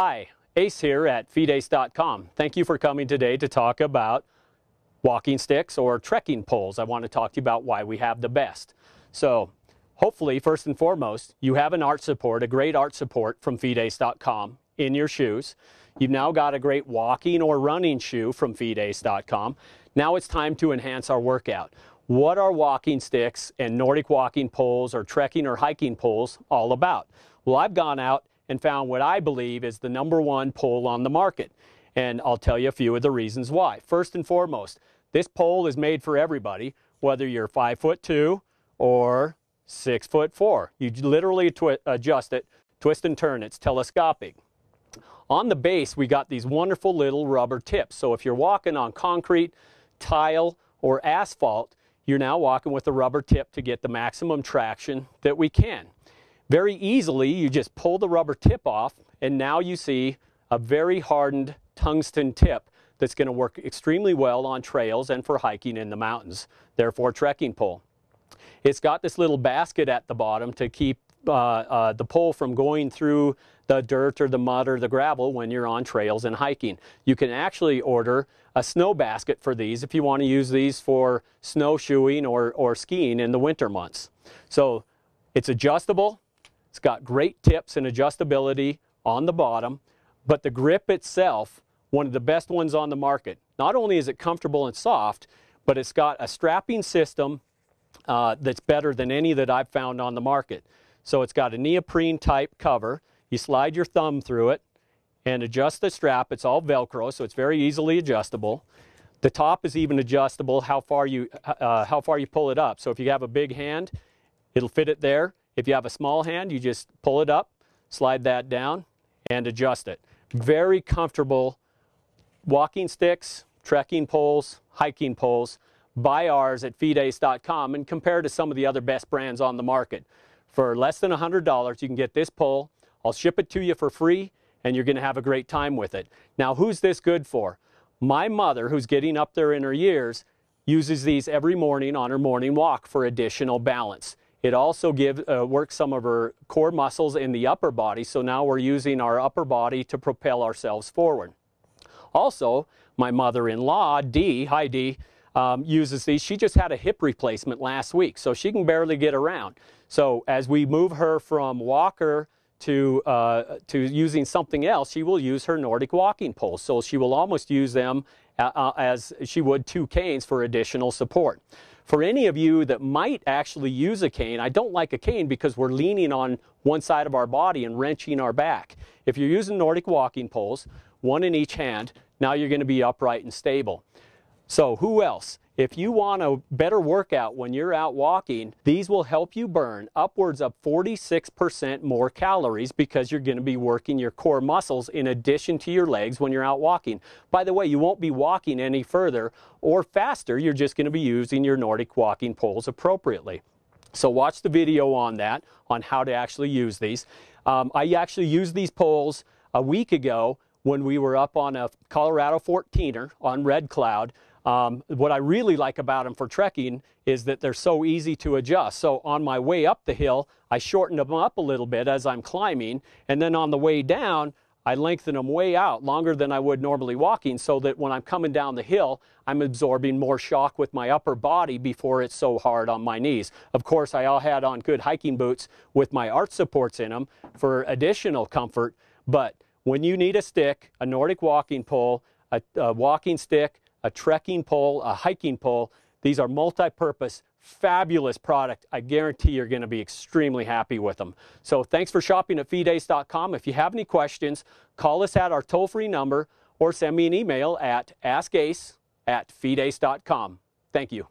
Hi, Ace here at feedace.com. Thank you for coming today to talk about walking sticks or trekking poles. I want to talk to you about why we have the best. So hopefully, first and foremost, you have an arch support, a great arch support from feedace.com in your shoes. You've now got a great walking or running shoe from feedace.com. Now it's time to enhance our workout. What are walking sticks and Nordic walking poles or trekking or hiking poles all about? Well, I've gone out and found what I believe is the #1 pole on the market. And I'll tell you a few of the reasons why. First and foremost, this pole is made for everybody, whether you're 5'2" or 6'4". You literally adjust it, twist and turn. It's telescopic. On the base, we got these wonderful little rubber tips. So if you're walking on concrete, tile, or asphalt, you're now walking with a rubber tip to get the maximum traction that we can. Very easily, you just pull the rubber tip off, and now you see a very hardened tungsten tip that's going to work extremely well on trails and for hiking in the mountains, therefore trekking pole. It's got this little basket at the bottom to keep the pole from going through the dirt or the mud or the gravel when you're on trails and hiking. You can actually order a snow basket for these if you want to use these for snowshoeing or skiing in the winter months. So it's adjustable. It's got great tips and adjustability on the bottom, but the grip itself, one of the best ones on the market. Not only is it comfortable and soft, but it's got a strapping system that's better than any that I've found on the market. So it's got a neoprene type cover. You slide your thumb through it and adjust the strap. It's all Velcro, so it's very easily adjustable. The top is even adjustable how far you pull it up. So if you have a big hand, it'll fit it there. If you have a small hand, you just pull it up, slide that down, and adjust it. Very comfortable walking sticks, trekking poles, hiking poles. Buy ours at feedace.com and compare to some of the other best brands on the market. For less than $100, you can get this pole. I'll ship it to you for free, and you're going to have a great time with it. Now, who's this good for? My mother, who's getting up there in her years, uses these every morning on her morning walk for additional balance. It also works some of her core muscles in the upper body, so now we're using our upper body to propel ourselves forward. Also, my mother-in-law, Dee, hi Dee, uses these. She just had a hip replacement last week, so she can barely get around. So as we move her from walker to using something else, she will use her Nordic walking poles. So she will almost use them as she would 2 canes for additional support. For any of you that might actually use a cane, I don't like a cane because we're leaning on one side of our body and wrenching our back. If you're using Nordic walking poles, 1 in each hand, now you're going to be upright and stable. So who else? If you want a better workout when you're out walking, these will help you burn upwards of 46% more calories because you're going to be working your core muscles in addition to your legs when you're out walking. By the way, you won't be walking any further or faster. You're just going to be using your Nordic walking poles appropriately. So watch the video on that, on how to actually use these. I actually used these poles a week ago when we were up on a Colorado 14er on Red Cloud. What I really like about them for trekking is that they're so easy to adjust. So on my way up the hill, I shortened them up a little bit as I'm climbing, and then on the way down, I lengthen them way out, longer than I would normally walking, so that when I'm coming down the hill, I'm absorbing more shock with my upper body before it's so hard on my knees. Of course, I all had on good hiking boots with my arch supports in them for additional comfort, but when you need a stick, a Nordic walking pole, a walking stick, a trekking pole, a hiking pole, these are multi-purpose, fabulous product. I guarantee you're going to be extremely happy with them. So thanks for shopping at feedace.com. If you have any questions, call us at our toll-free number or send me an email at askace@feedace.com. Thank you.